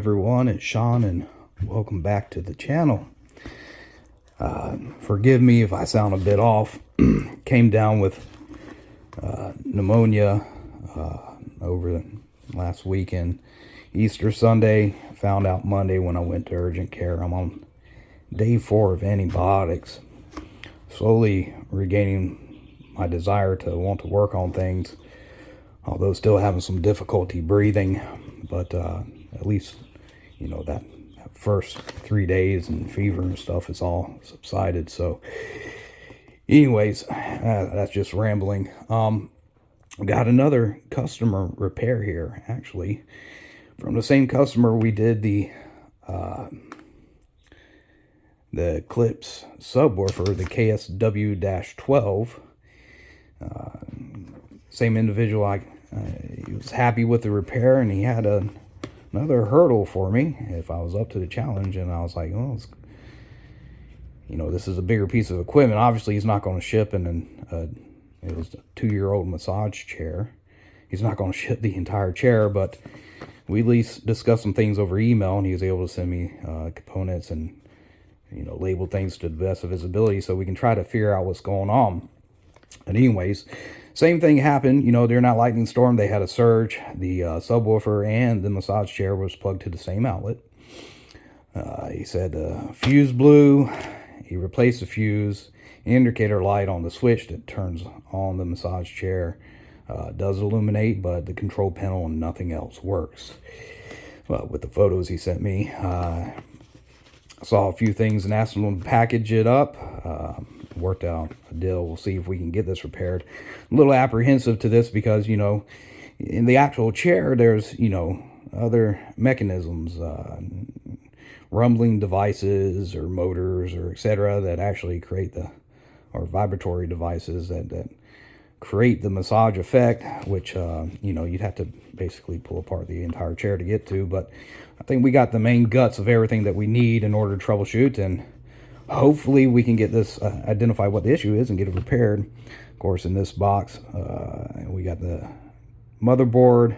everyone, it's Sean and welcome back to the channel. Forgive me if I sound a bit off. Came down with pneumonia over the last weekend. Easter Sunday, found out Monday when I went to urgent care. I'm on day 4 of antibiotics. Slowly regaining my desire to want to work on things, although still having some difficulty breathing. But at least, you know, that first 3 days and fever and stuff is all subsided. So anyways, that's just rambling. Got another customer repair here, actually, from the same customer we did the klipsch subwoofer, the KSW-12. Same individual. He was happy with the repair, and he had another hurdle for me if I was up to the challenge. And I was like, well, you know, this is a bigger piece of equipment. Obviously, he's not going to ship it was a 2-year-old massage chair. He's not going to ship the entire chair, but we at least discussed some things over email, and he was able to send me components and, you know, label things to the best of his ability so we can try to figure out what's going on. And anyways, same thing happened, you know, during that lightning storm. They had a surge. The subwoofer and the massage chair was plugged to the same outlet. He said the fuse blew. He replaced the fuse. Indicator light on the switch that turns on the massage chair does illuminate, but the control panel and nothing else works. Well, with the photos he sent me, I saw a few things and asked him to package it up. Worked out a deal. We'll see if we can get this repaired. I'm a little apprehensive to this because, you know, in the actual chair, there's, you know, other mechanisms, rumbling devices or motors or etc. that actually create or vibratory devices that create the massage effect, which, you know, you'd have to basically pull apart the entire chair to get to. But I think we got the main guts of everything that we need in order to troubleshoot, and hopefully we can get this, identify what the issue is and get it repaired. Of course, in this box, we got the motherboard,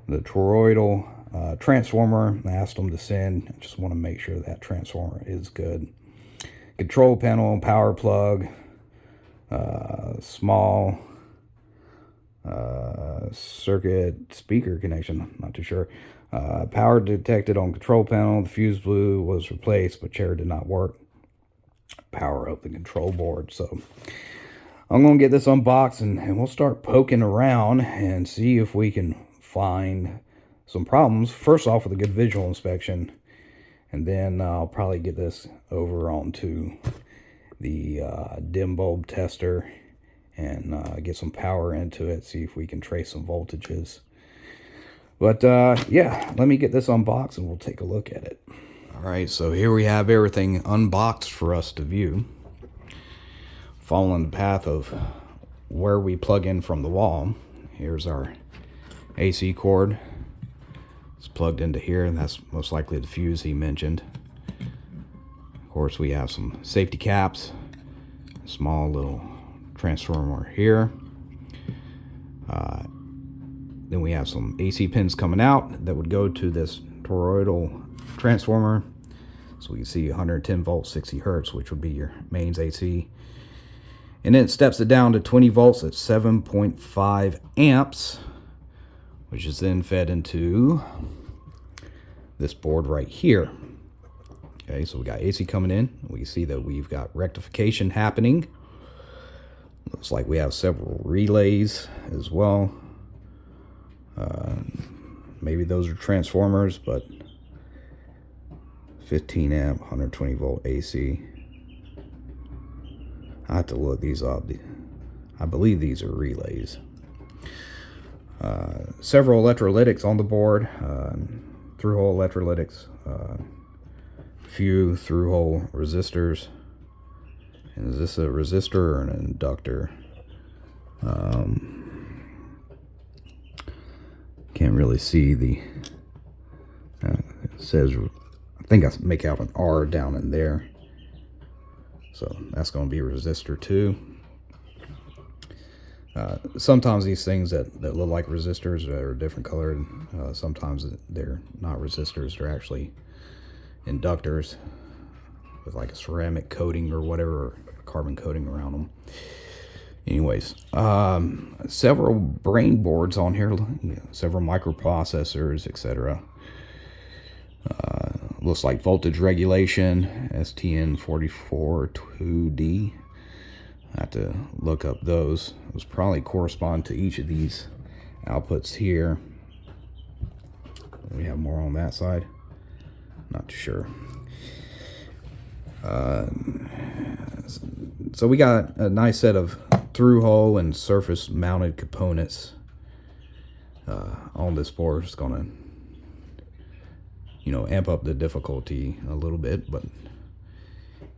the toroidal transformer. I asked them to send. I just want to make sure that transformer is good. Control panel, power plug, small circuit speaker connection. I'm not too sure. Power detected on control panel. The fuse blew, was replaced, but chair did not work. Power up the control board. So I'm going to get this unboxed and we'll start poking around and see if we can find some problems. First off, with a good visual inspection, and then I'll probably get this over onto the dim bulb tester and get some power into it, see if we can trace some voltages. But yeah, let me get this unboxed and we'll take a look at it. All right, so here we have everything unboxed for us to view. Following the path of where we plug in from the wall. Here's our AC cord. It's plugged into here, and that's most likely the fuse he mentioned. Of course, we have some safety caps, a small little transformer here. Then we have some AC pins coming out that would go to this toroidal transformer. So we can see 110 volts, 60 hertz, which would be your mains AC. And then it steps it down to 20 volts at 7.5 amps, which is then fed into this board right here. Okay, so we got AC coming in. We can see that we've got rectification happening. Looks like we have several relays as well. Maybe those are transformers, but 15 amp, 120 volt AC. I have to look these up. I believe these are relays. Several electrolytics on the board, through-hole electrolytics, few through-hole resistors. And is this a resistor or an inductor? Can't really see the, it says, I think I make out an R down in there. So that's going to be a resistor too. Sometimes these things that look like resistors are different colored. Sometimes they're not resistors, they're actually inductors with like a ceramic coating or whatever, carbon coating around them. Anyways, several brain boards on here, several microprocessors, etc. Looks like voltage regulation, STN442D. I have to look up those. Those probably correspond to each of these outputs here. We have more on that side. Not too sure. So we got a nice set of through-hole and surface-mounted components on this board. It's gonna, amp up the difficulty a little bit, but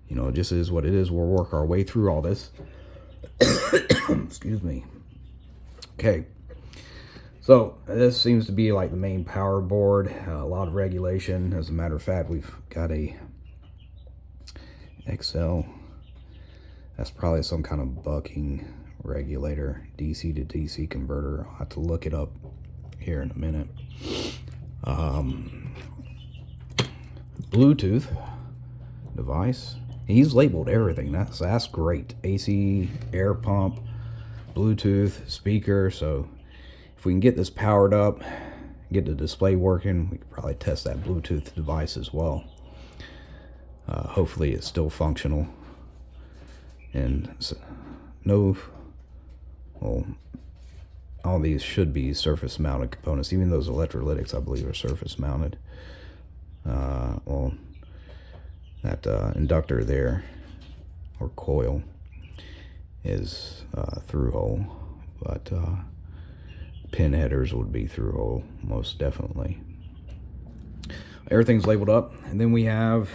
it just is what it is. We'll work our way through all this. Excuse me. Okay. So this seems to be like the main power board. A lot of regulation. As a matter of fact, we've got a XL. That's probably some kind of bucking regulator, DC to DC converter. I'll have to look it up here in a minute. Bluetooth device. He's labeled everything. That's great. AC, air pump, Bluetooth, speaker. So if we can get this powered up, get the display working, we could probably test that Bluetooth device as well. Hopefully it's still functional. And all these should be surface mounted components. Even those electrolytics, I believe, are surface mounted. Well, that inductor there, or coil, is through hole, but pin headers would be through hole, most definitely. Everything's labeled up, and then we have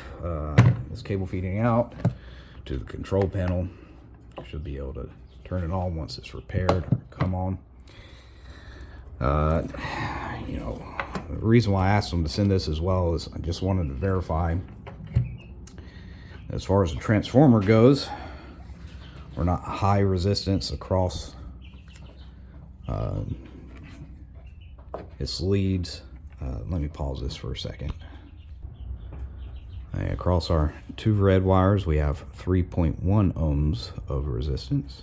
this cable feeding out to the control panel. Should be able to turn it on once it's repaired or come on. The reason why I asked them to send this as well is I just wanted to verify, as far as the transformer goes, we're not high resistance across its leads. Let me pause this for a second. Across our two red wires, we have 3.1 ohms of resistance.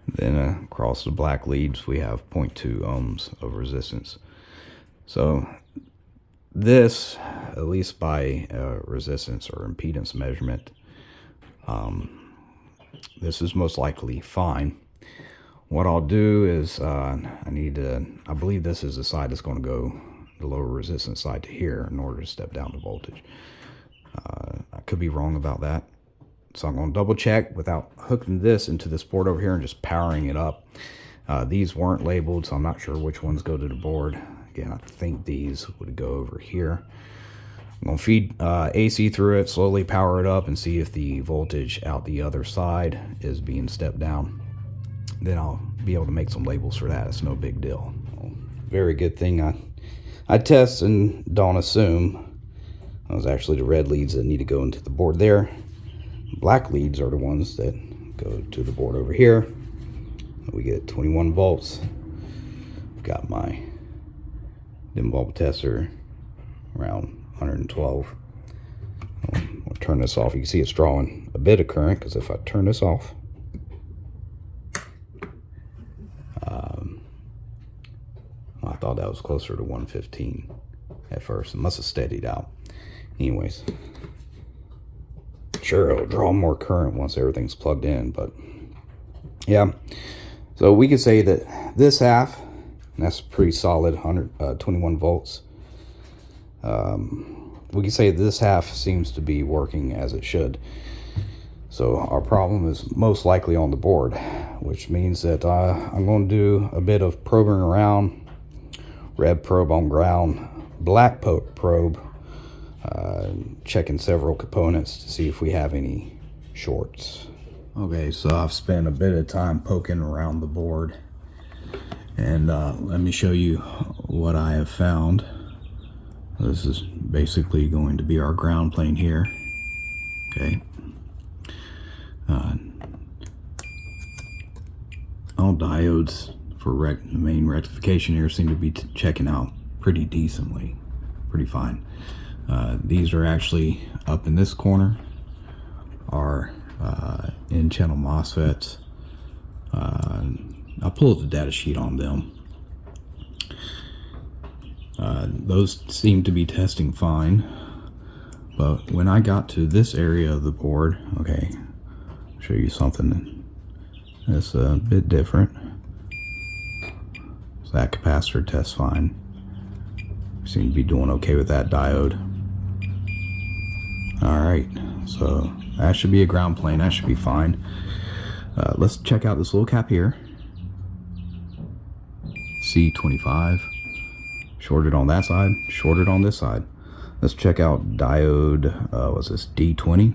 Then across the black leads, we have 0.2 ohms of resistance. So this, at least by resistance or impedance measurement, this is most likely fine. What I'll do is I believe this is the side that's going to go, the lower resistance side, to here in order to step down the voltage. I could be wrong about that. So I'm going to double check without hooking this into this board over here and just powering it up. These weren't labeled, so I'm not sure which ones go to the board. Again, I think these would go over here. I'm going to feed AC through it, slowly power it up, and see if the voltage out the other side is being stepped down. Then I'll be able to make some labels for that. It's no big deal. Very good thing I test and don't assume. Those are actually the red leads that need to go into the board there. Black leads are the ones that go to the board over here. We get 21 volts. I've got my dim bulb tester around 112. I'll turn this off. You can see it's drawing a bit of current, because if I turn this off, I thought that was closer to 115 at first. It must have steadied out. Anyways, sure, it'll draw more current once everything's plugged in, but yeah. So we could say that this half, and that's pretty solid, 121 volts. We can say this half seems to be working as it should. So our problem is most likely on the board, which means that I'm going to do a bit of probing around. Red probe on ground, black probe, checking several components to see if we have any shorts. Okay, so I've spent a bit of time poking around the board, and let me show you what I have found. This is basically going to be our ground plane here. Okay. all diodes for the main rectification here seem to be checking out pretty decently, pretty fine. These are actually up in this corner, are in-channel MOSFETs. I'll pull up the data sheet on them. Those seem to be testing fine, but when I got to this area of the board, okay, I'll show you something that's a bit different. So that capacitor tests fine. Seem to be doing okay with that diode. Alright, so that should be a ground plane, that should be fine. Let's check out this little cap here. C25. Shorted on that side, shorted on this side. Let's check out diode, what's this, D20.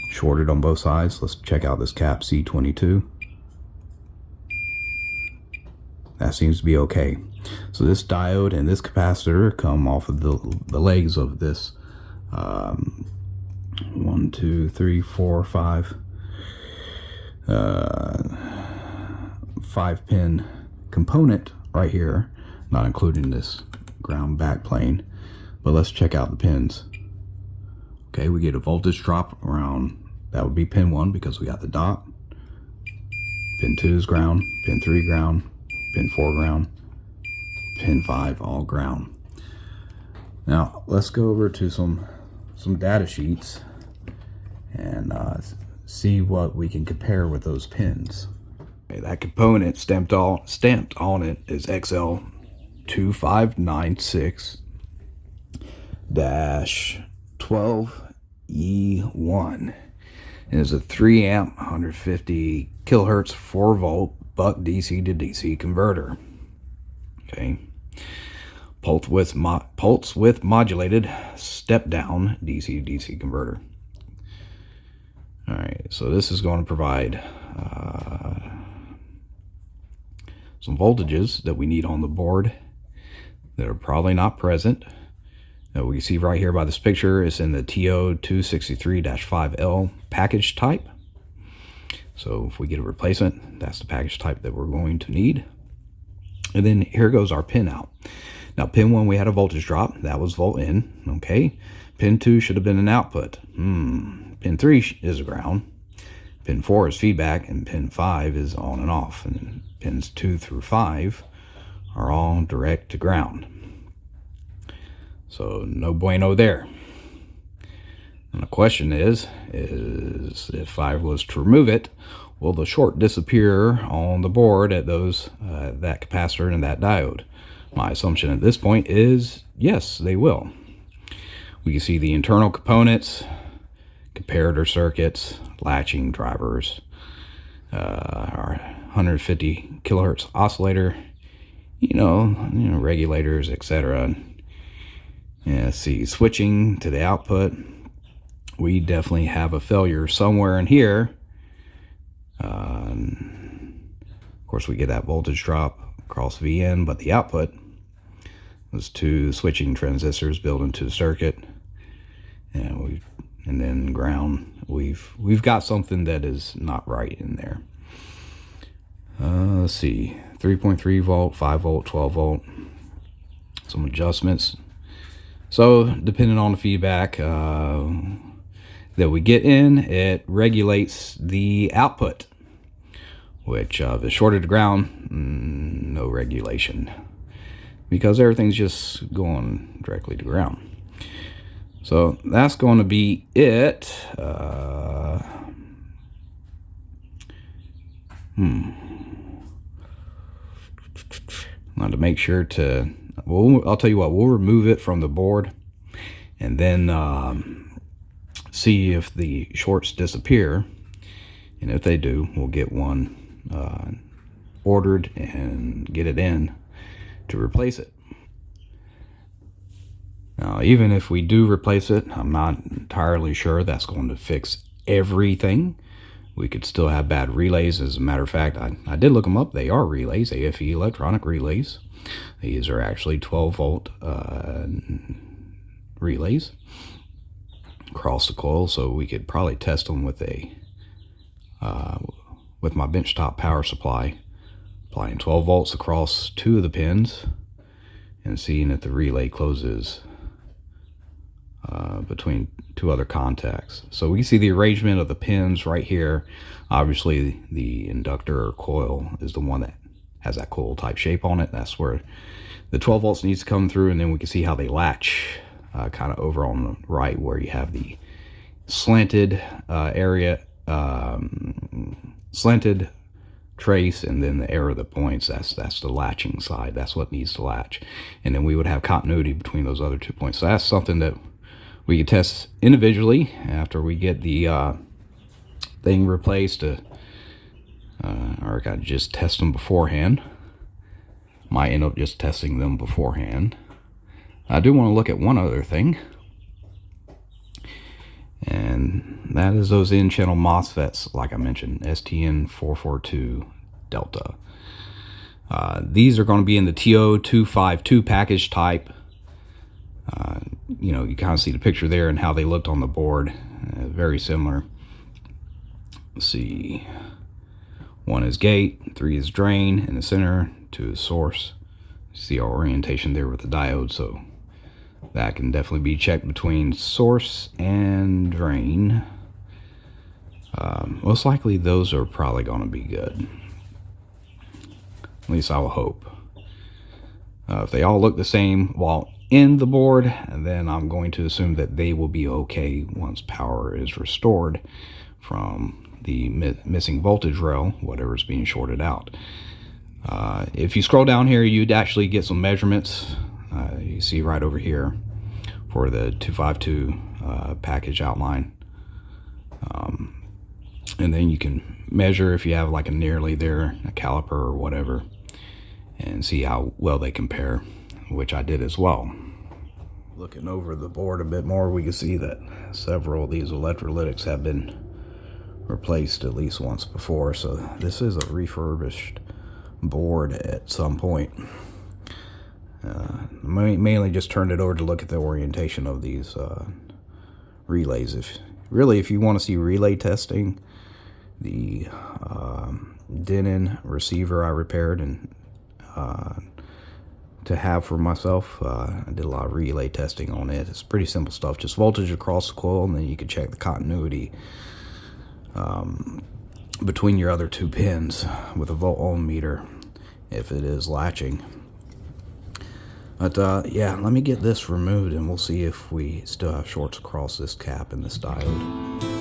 Shorted on both sides. Let's check out this cap, C22. That seems to be okay. So this diode and this capacitor come off of the legs of this 1, 2, 3, 4, 5 5-pin component right here, not including this ground back plane. But let's check out the pins. Okay, we get a voltage drop around, that would be pin 1 because we got the dot. Pin 2 is ground, pin 3 ground, pin 4 ground, pin 5 all ground. Now let's go over to some data sheets and see what we can compare with those pins. Okay, that component stamped on it is XL2596-12E1. It is a 3 amp 150 kilohertz 4 volt buck DC to DC converter. Okay, pulse width modulated step down DC to DC converter. All right, so this is going to provide some voltages that we need on the board that are probably not present. Now we see right here by this picture, it's in the TO263-5L package type. So if we get a replacement, that's the package type that we're going to need. And then here goes our pin out. Now pin 1, we had a voltage drop, that was volt in, okay. Pin 2 should have been an output. Pin 3 is a ground. Pin 4 is feedback, and pin 5 is on and off. And pins 2 through 5 are all direct to ground. So no bueno there. And the question is if I was to remove it, will the short disappear on the board at those that capacitor and that diode? My assumption at this point is yes, they will. We can see the internal components, comparator circuits, latching drivers, our 150 kilohertz oscillator, you know, regulators, etc. Yeah, see, switching to the output, we definitely have a failure somewhere in here. Of course, we get that voltage drop across VN, but the output, those 2 switching transistors built into the circuit, and then ground. We've got something that is not right in there. Let's see, 3.3 volt, 5 volt, 12 volt. Some adjustments. So depending on the feedback that we get in, it regulates the output, which if it's shorted to ground, no regulation, because everything's just going directly to ground. So that's going to be it. Now to make sure to, well, I'll tell you what, we'll remove it from the board and then see if the shorts disappear. And if they do, we'll get one ordered and get it in to replace it. Now, even if we do replace it, I'm not entirely sure that's going to fix everything. We could still have bad relays. As a matter of fact, I did look them up. They are relays, AFE electronic relays. These are actually 12 volt relays across the coil, so we could probably test them with a with my benchtop power supply, applying 12 volts across 2 of the pins and seeing that the relay closes between 2 other contacts. So we can see the arrangement of the pins right here. Obviously the inductor or coil is the one that has that coil type shape on it. That's where the 12 volts needs to come through, and then we can see how they latch kind of over on the right where you have the slanted area, slanted trace, and then the arrow that points, that's the latching side. That's what needs to latch. And then we would have continuity between those other 2 points. So that's something that we could test individually after we get the thing replaced, or kind of just test them beforehand. Might end up just testing them beforehand. I do want to look at one other thing, and that is those in-channel MOSFETs, like I mentioned, STN442 Delta. These are going to be in the TO252 package type. You know, you kind of see the picture there and how they looked on the board. Very similar. Let's see. 1 is gate, 3 is drain in the center, 2 is source. See our orientation there with the diode, so that can definitely be checked between source and drain. Most likely those are probably going to be good. At least I will hope. If they all look the same while in the board, then I'm going to assume that they will be okay once power is restored from the missing voltage rail, whatever's being shorted out. If you scroll down here, you'd actually get some measurements. You see right over here for the 252 package outline. And then you can measure if you have like a nearly there, a caliper or whatever, and see how well they compare, which I did as well. Looking over the board a bit more, we can see that several of these electrolytics have been replaced at least once before, so this is a refurbished board at some point. Mainly just turned it over to look at the orientation of these relays. If you want to see relay testing, the Denon receiver I repaired and to have for myself, I did a lot of relay testing on it. It's pretty simple stuff, just voltage across the coil, and then you can check the continuity between your other 2 pins with a volt ohm meter if it is latching. But yeah, let me get this removed and we'll see if we still have shorts across this cap and this diode.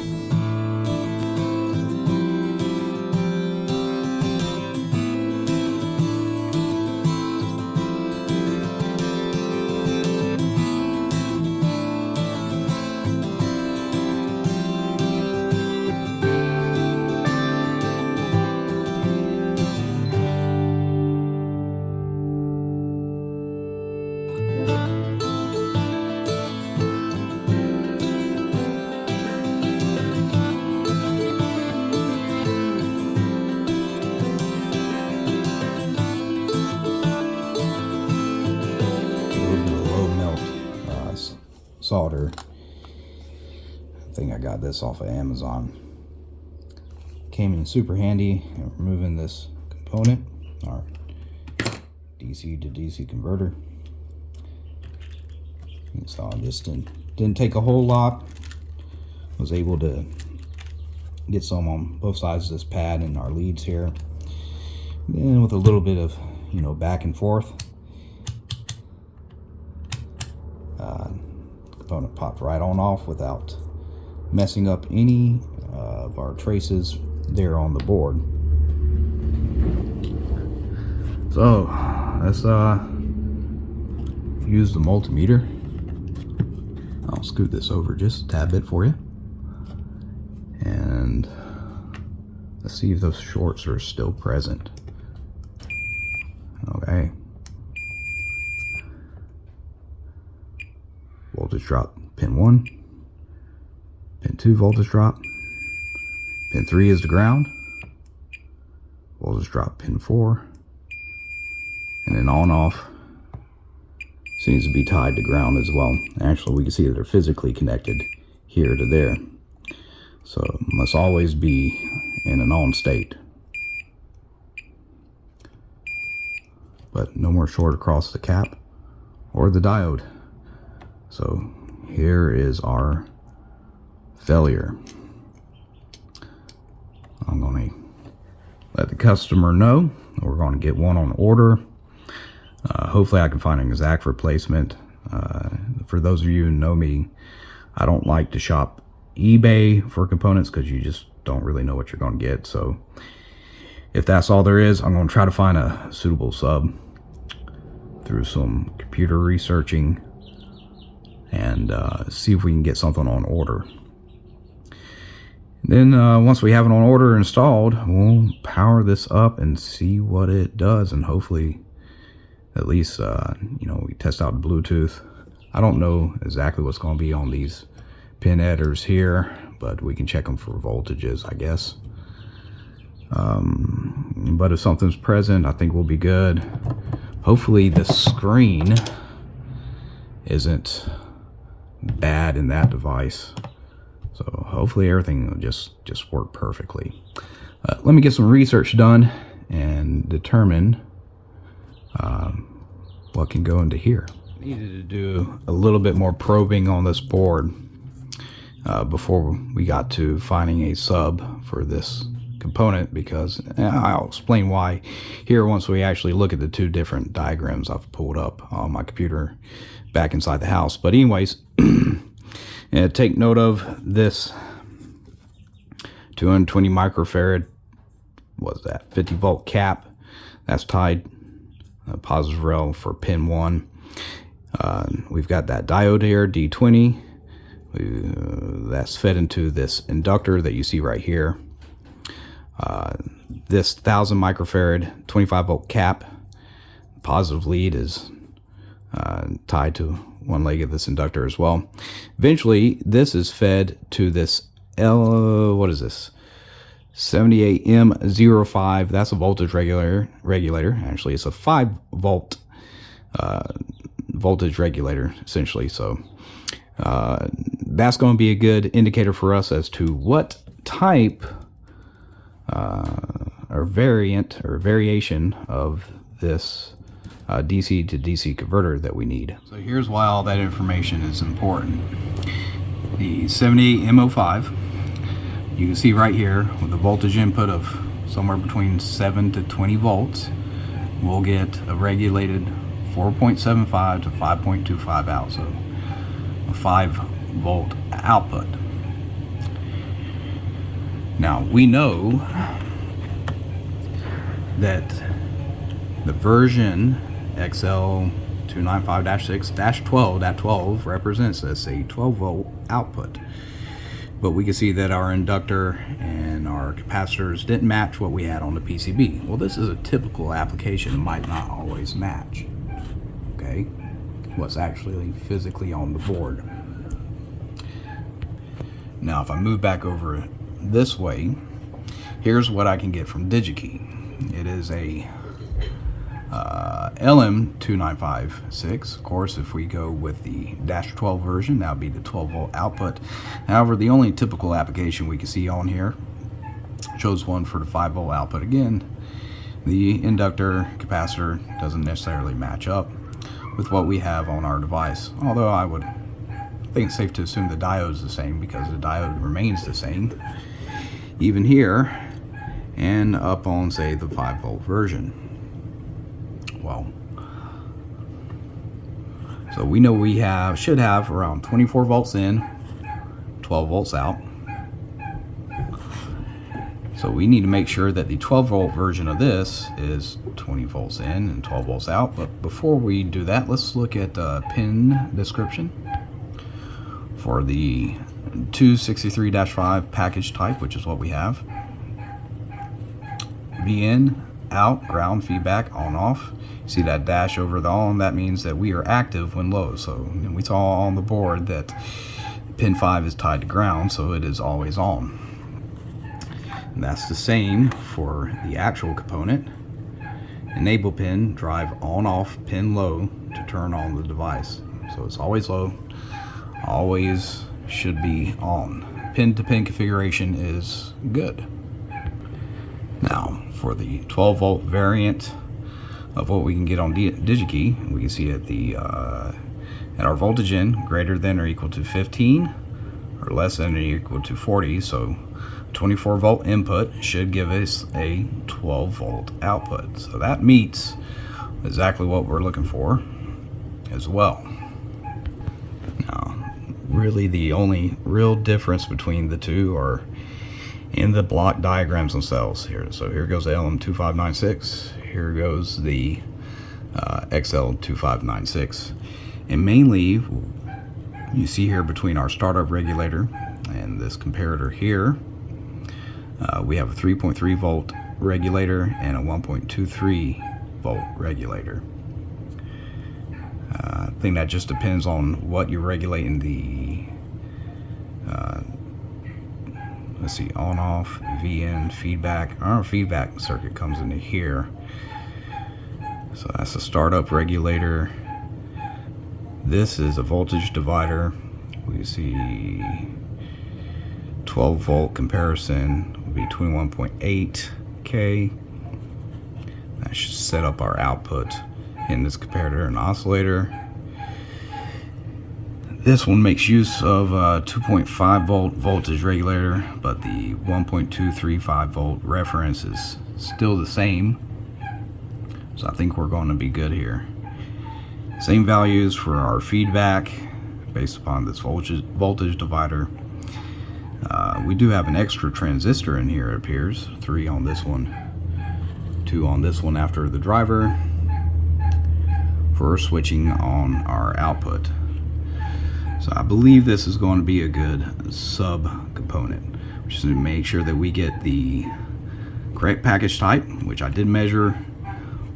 Solder. I think I got this off of Amazon. Came in super handy in removing this component, our DC to DC converter. So I just didn't take a whole lot. Was able to get some on both sides of this pad and our leads here. And with a little bit of, you know, back and forth, component popped right on off without messing up any of our traces there on the board. So let's use the multimeter. I'll scoot this over just a tad bit for you, and let's see if those shorts are still present. Okay. Voltage drop, pin 1. Pin 2, voltage drop. Pin 3 is the ground. Voltage drop, pin 4. And then on off seems to be tied to ground as well. Actually, we can see that they're physically connected here to there. So it must always be in an on state. But no more short across the cap or the diode. So here is our failure. I'm going to let the customer know we're going to get one on order. Hopefully I can find an exact replacement. For those of you who know me, I don't like to shop eBay for components because you just don't really know what you're going to get. So if that's all there is, I'm going to try to find a suitable sub through some computer researching and see if we can get something on order. Then once we have it on order installed, we'll power this up and see what it does, and hopefully at least you know, we test out Bluetooth. I don't know exactly what's going to be on these pin headers here, but we can check them for voltages, I guess. But if something's present, I think we'll be good. Hopefully the screen isn't bad in that device. So hopefully everything will just work perfectly. Let me get some research done and determine what can go into here. Needed to do a little bit more probing on this board before we got to finding a sub for this component, because I'll explain why here once we actually look at the two different diagrams I've pulled up on my computer back inside the house. But anyways, take note of this 220 microfarad, what's that, 50 volt cap that's tied positive rail for pin 1. We've got that diode here, D20, that's fed into this inductor that you see right here. This 1000 microfarad 25 volt cap, positive lead is tied to one leg of this inductor as well. Eventually this is fed to this what is this, 78M05. That's a voltage regulator. Actually it's a 5 volt voltage regulator essentially. So that's going to be a good indicator for us as to what type or variant or variation of this DC to DC converter that we need. So here's why all that information is important. The 78M05, you can see right here with the voltage input of somewhere between 7 to 20 volts, we'll get a regulated 4.75 to 5.25 out, so a 5 volt output. Now we know that the version XL295-6-12, that 12 represents this, a 12 volt output. But we can see that our inductor and our capacitors didn't match what we had on the PCB. Well, this is a typical application. It might not always match, okay, what's actually physically on the board. Now, if I move back over this way, here's what I can get from DigiKey. It is a LM2956. Of course, if we go with the -12 version, that would be the 12 volt output. However, the only typical application we can see on here shows one for the 5 volt output. Again, the inductor capacitor doesn't necessarily match up with what we have on our device, although I would think it's safe to assume the diode is the same, because the diode remains the same even here and up on, say, the 5 volt version. Well, so we know we should have around 24 volts in, 12 volts out. So we need to make sure that the 12 volt version of this is 20 volts in and 12 volts out. But before we do that, let's look at the pin description for the 263-5 package type, which is what we have. VN, out, ground, feedback, on, off. See that dash over the on, that means that we are active when low. So we saw on the board that pin 5 is tied to ground, so it is always on. And that's the same for the actual component. Enable pin, drive on, off, pin low to turn on the device. So it's always low, always should be on. Pin to pin configuration is good. Now, for the 12 volt variant of what we can get on DigiKey, we can see at the at our voltage in greater than or equal to 15 or less than or equal to 40. So 24 volt input should give us a 12 volt output. So that meets exactly what we're looking for as well. Now, really the only real difference between the two are in the block diagrams themselves here. So here goes the LM2596, here goes the XL2596, and mainly you see here between our startup regulator and this comparator here, we have a 3.3 volt regulator and a 1.23 volt regulator. I think that just depends on what you're regulating the let's see, on off, VN, feedback. Our feedback circuit comes into here. So that's the startup regulator. This is a voltage divider. We see 12 volt comparison between 1.8K. That should set up our output in this comparator and oscillator. This one makes use of a 2.5 volt voltage regulator, but the 1.235 volt reference is still the same. So I think we're going to be good here. Same values for our feedback based upon this voltage divider. We do have an extra transistor in here, it appears. 3 on this one, 2 on this one after the driver, for switching on our output. So I believe this is going to be a good sub component, just to make sure that we get the correct package type, which I did measure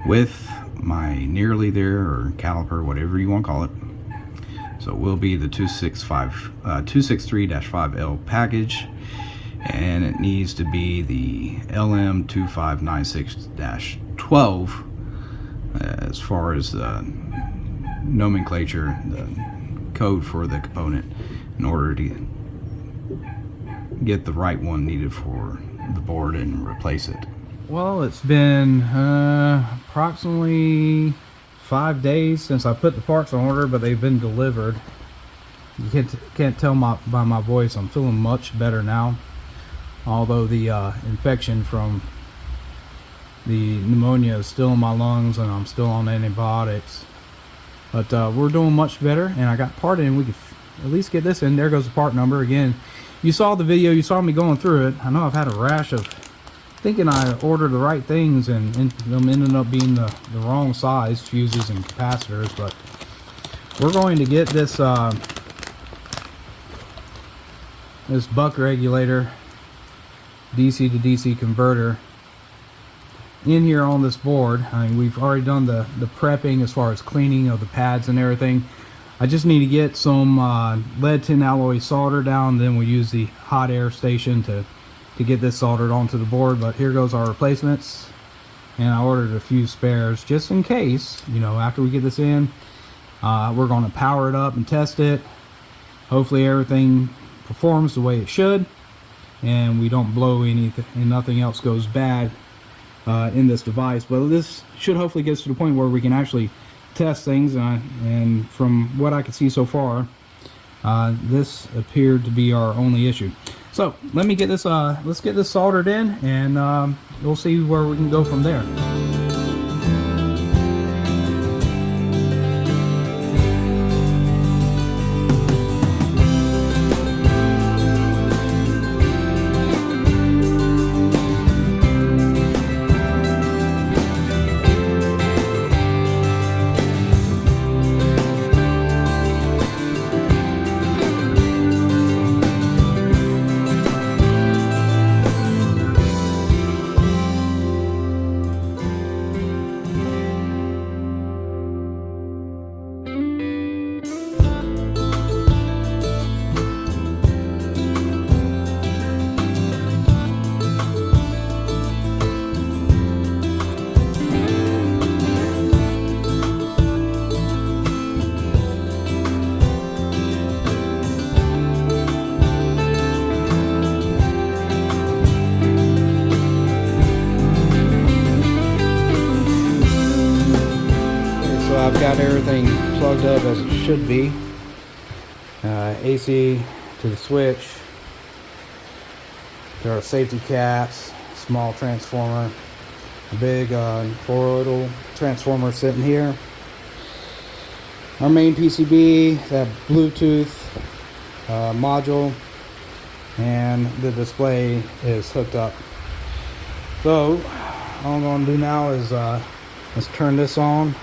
with my nearly there, or caliper, whatever you want to call it. So it will be the 263-5L package, and it needs to be the LM2596-12 as far as the nomenclature, the code for the component, in order to get the right one needed for the board and replace it. Well, it's been approximately 5 days since I put the parts on order, but they've been delivered. You can't tell by my voice, I'm feeling much better now, although the infection from the pneumonia is still in my lungs and I'm still on antibiotics. But we're doing much better, and I got part in. We could at least get this in. There goes the part number again. You saw the video, you saw me going through it. I know I've had a rash of thinking I ordered the right things and them ended up being the wrong size fuses and capacitors. But we're going to get this this buck regulator, DC to DC converter, in here on this board. I mean, we've already done the prepping as far as cleaning of the pads and everything. I just need to get some lead tin alloy solder down, then we'll use the hot air station to get this soldered onto the board. But here goes our replacements, and I ordered a few spares just in case, you know, after we get this in. We're going to power it up and test it. Hopefully everything performs the way it should, and we don't blow anything and nothing else goes bad in this device. But this should hopefully get us to the point where we can actually test things, and from what I can see so far, this appeared to be our only issue. So let me get this let's get this soldered in, and we'll see where we can go from there. everything plugged up as it should be. AC to the switch. There are safety caps, small transformer, a big toroidal transformer sitting here. Our main PCB, that Bluetooth module, and the display is hooked up. So all I'm going to do now is let's turn this on,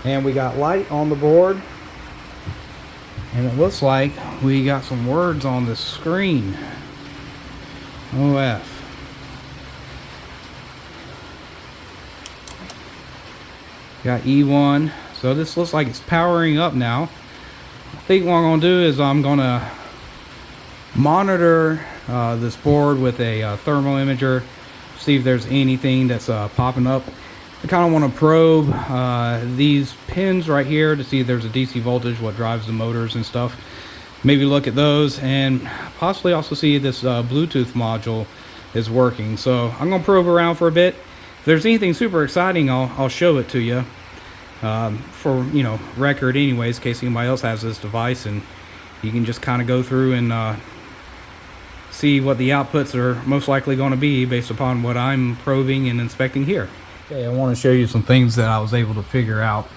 and we got light on the board, and it looks like we got some words on the screen. OF. Got E1. So this looks like it's powering up now. I think what I'm going to do is I'm going to monitor this board with a thermal imager, see if there's anything that's popping up. I kind of want to probe these pins right here to see if there's a DC voltage, what drives the motors and stuff. Maybe look at those, and possibly also see if this Bluetooth module is working. So I'm going to probe around for a bit. If there's anything super exciting, I'll show it to you for, you know, record anyways, in case anybody else has this device, and you can just kind of go through and see what the outputs are most likely going to be based upon what I'm probing and inspecting here. Okay, I want to show you some things that I was able to figure out.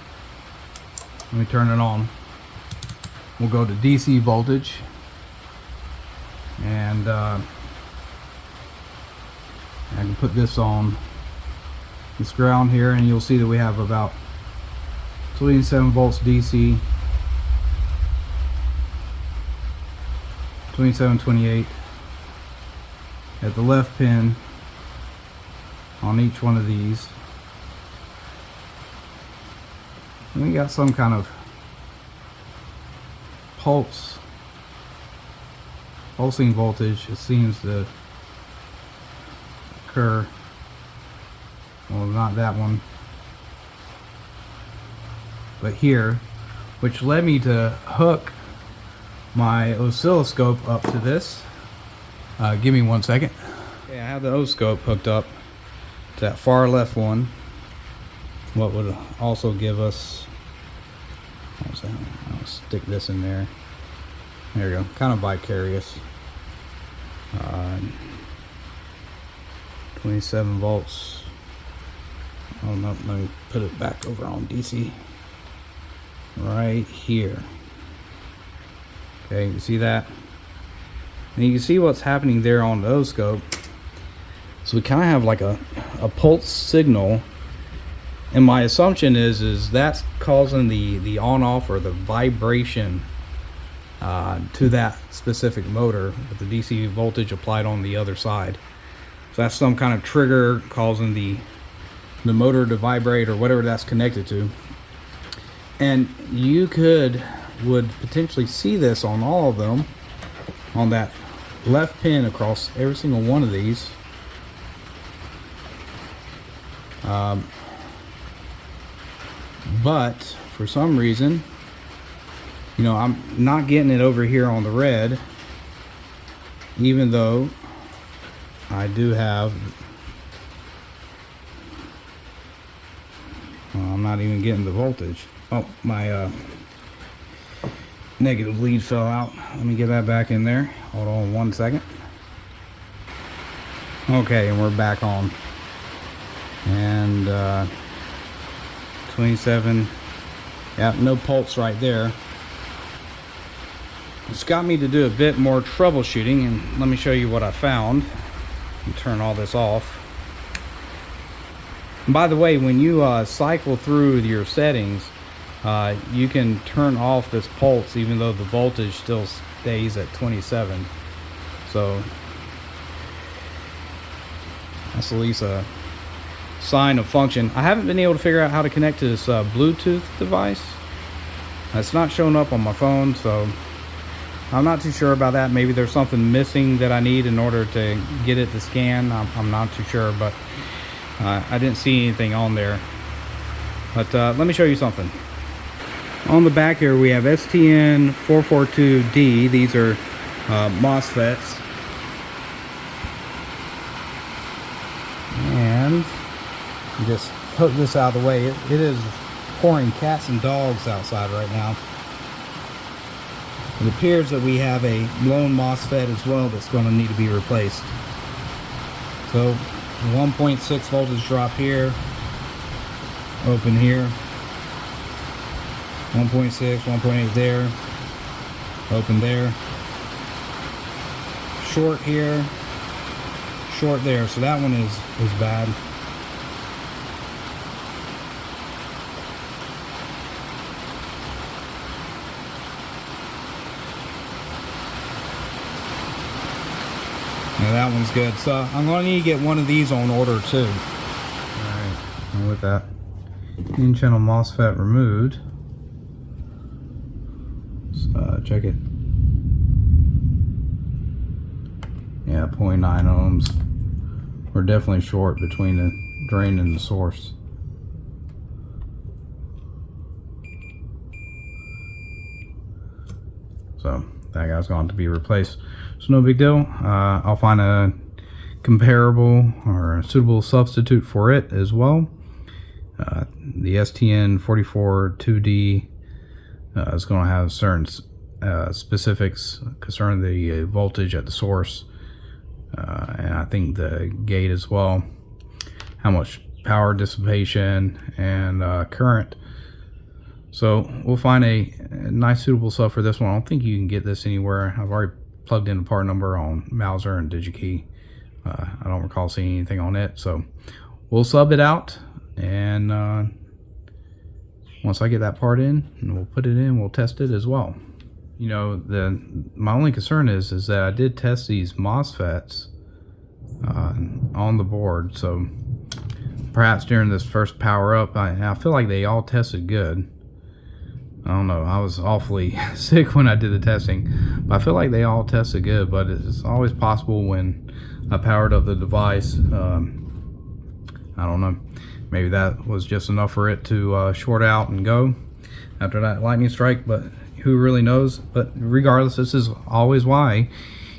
Let me turn it on. We'll go to DC voltage, and I can put this on this ground here, and you'll see that we have about 27 volts DC, 2728 at the left pin on each one of these. And we got some kind of pulsing voltage. It seems to occur. Well, not that one, but here, which led me to hook my oscilloscope up to this. Give me 1 second. Okay, I have the oscilloscope hooked up to that far left one. What would also give us, I'll stick this in there. There we go, kind of vicarious. 27 volts. Oh no, let me put it back over on DC. Right here. Okay, you see that? And you can see what's happening there on the oscilloscope. So we kind of have like a pulse signal. And my assumption is that's causing the on-off or the vibration to that specific motor with the DC voltage applied on the other side. So that's some kind of trigger causing the motor to vibrate or whatever that's connected to. And you would potentially see this on all of them, on that left pin across every single one of these. But for some reason, you know, I'm not getting it over here on the red, even though I do have, well, I'm not even getting the voltage. Oh, my negative lead fell out. Let me get that back in there. Hold on 1 second. Okay, and we're back on. And 27, yeah, no pulse right there. It's got me to do a bit more troubleshooting, and let me show you what I found. And turn all this off. And by the way, when you cycle through your settings, you can turn off this pulse even though the voltage still stays at 27. So that's at least a sign of function. I haven't been able to figure out how to connect to this Bluetooth device. It's not showing up on my phone, so I'm not too sure about that. Maybe there's something missing that I need in order to get it to scan. I'm not too sure, but I didn't see anything on there. But let me show you something. On the back here we have STN442D. These are MOSFETs. And just poke this out of the way. It is pouring cats and dogs outside right now. It appears that we have a blown MOSFET as well that's going to need to be replaced. So 1.6 voltage drop here, open here, 1.6, 1.8 there, open there, short here, short there. So that one is bad. Now that one's good. So I'm going to need to get one of these on order too. Alright, and with that in-channel MOSFET removed, let's check it. Yeah, 0.9 ohms. We're definitely short between the drain and the source. So that guy's going to be replaced. So no big deal. I'll find a comparable or a suitable substitute for it as well. The STN44-2D is going to have certain specifics concerning the voltage at the source, and I think the gate as well, how much power dissipation and current. So we'll find a nice suitable sub for this one. I don't think you can get this anywhere. I've already plugged in the part number on Mouser and DigiKey. I don't recall seeing anything on it, so we'll sub it out, and once I get that part in, we'll put it in, we'll test it as well. You know, my only concern is that I did test these MOSFETs on the board, so perhaps during this first power up, I feel like they all tested good. I don't know, I was awfully sick when I did the testing, but I feel like they all tested good. But it's always possible when I powered up the device, I don't know, maybe that was just enough for it to short out and go after that lightning strike, but who really knows. But regardless, this is always why,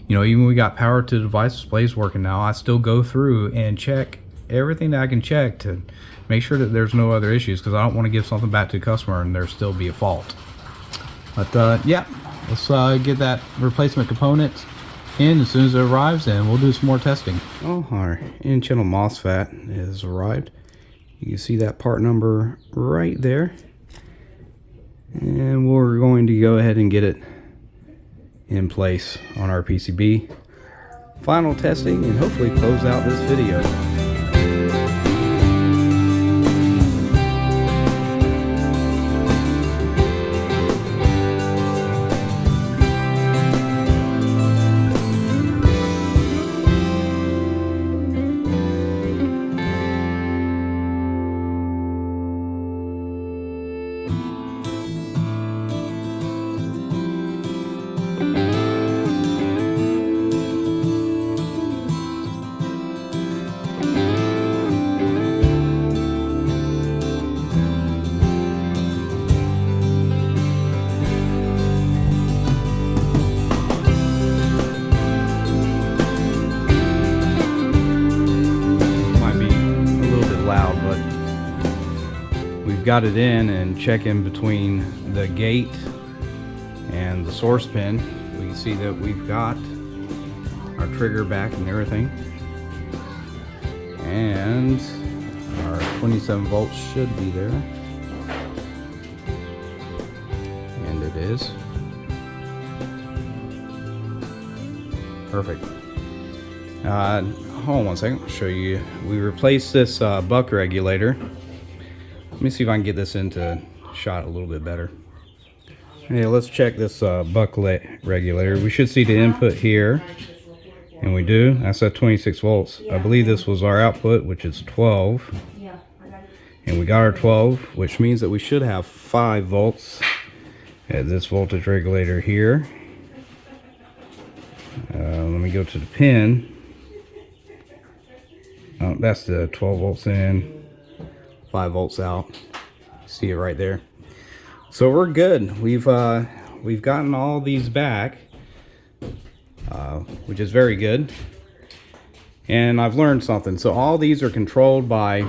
you know, even when we got power to the device displays working now, I still go through and check everything that I can check to make sure that there's no other issues, because I don't want to give something back to the customer and there still be a fault. But yeah, let's get that replacement component in as soon as it arrives, and we'll do some more testing. Oh, our in-channel MOSFET has arrived. You can see that part number right there, and we're going to go ahead and get it in place on our PCB. Final testing, and hopefully close out this video. Got it in, and checking between the gate and the source pin, we can see that we've got our trigger back and everything, and our 27 volts should be there, and it is perfect. Hold on one second, I'll show you. We replaced this buck regulator. Let me see if I can get this into shot a little bit better. Okay, let's check this buck regulator. We should see the input here, and we do. That's at 26 volts. I believe this was our output, which is 12. And we got our 12, which means that we should have 5 volts at this voltage regulator here. Let me go to the pin. Oh, that's the 12 volts in. 5 volts out. See it right there. So we're good. We've gotten all these back, which is very good. And I've learned something. So all these are controlled by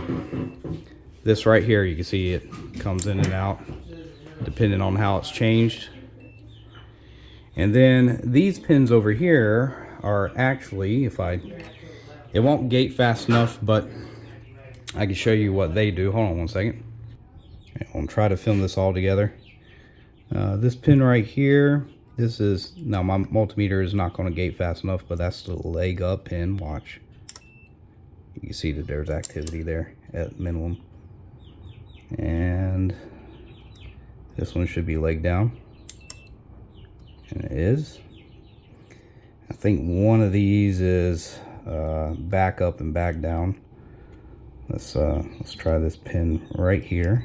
this right here. You can see it comes in and out depending on how it's changed. And then these pins over here are actually, it won't gate fast enough, but I can show you what they do. Hold on one second. Okay, I'm gonna try to film this all together. This pin right here, this is, now my multimeter is not going to gate fast enough, but that's the leg up pin. Watch. You can see that there's activity there at minimum. And this one should be leg down. And it is. I think one of these is back up and back down. Let's try this pin right here.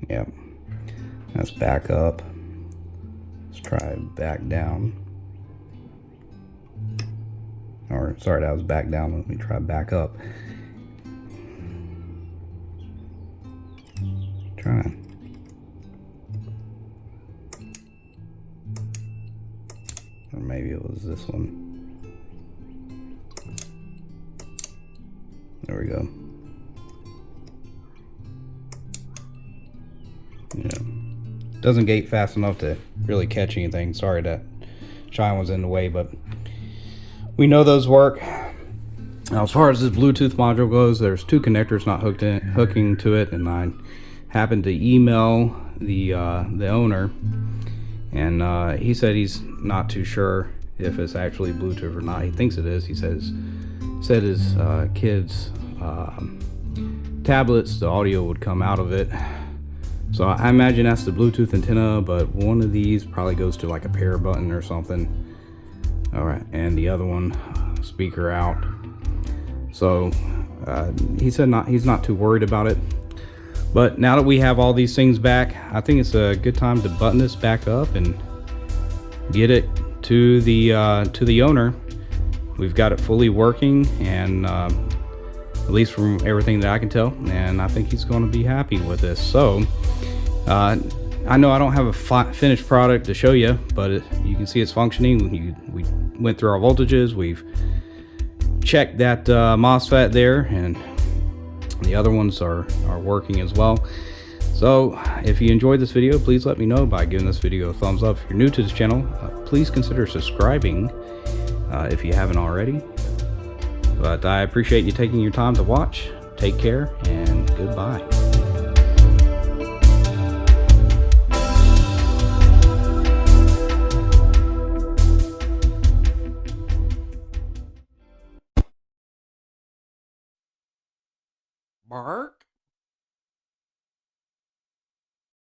Yep, that's back up. Let's try back down. Or sorry, that was back down. Let me try back up. Try. Or maybe it was this one. There we go. Yeah. Doesn't gate fast enough to really catch anything. Sorry that shine was in the way, but we know those work. Now, as far as this Bluetooth module goes, there's two connectors not hooking to it, and I happened to email the owner, and he said he's not too sure if it's actually Bluetooth or not. He thinks it is. He said his kids' tablets, the audio would come out of it. So I imagine that's the Bluetooth antenna, but one of these probably goes to like a pair button or something. All right, and the other one, speaker out. So he said he's not too worried about it. But now that we have all these things back, I think it's a good time to button this back up and get it to the owner. We've got it fully working, and at least from everything that I can tell, and I think he's going to be happy with this. So I know I don't have a finished product to show you, but you can see it's functioning. We went through our voltages. We've checked that MOSFET there, and the other ones are working as well. So if you enjoyed this video, please let me know by giving this video a thumbs up. If you're new to this channel, please consider subscribing if you haven't already. But I appreciate you taking your time to watch. Take care, and goodbye. Bark.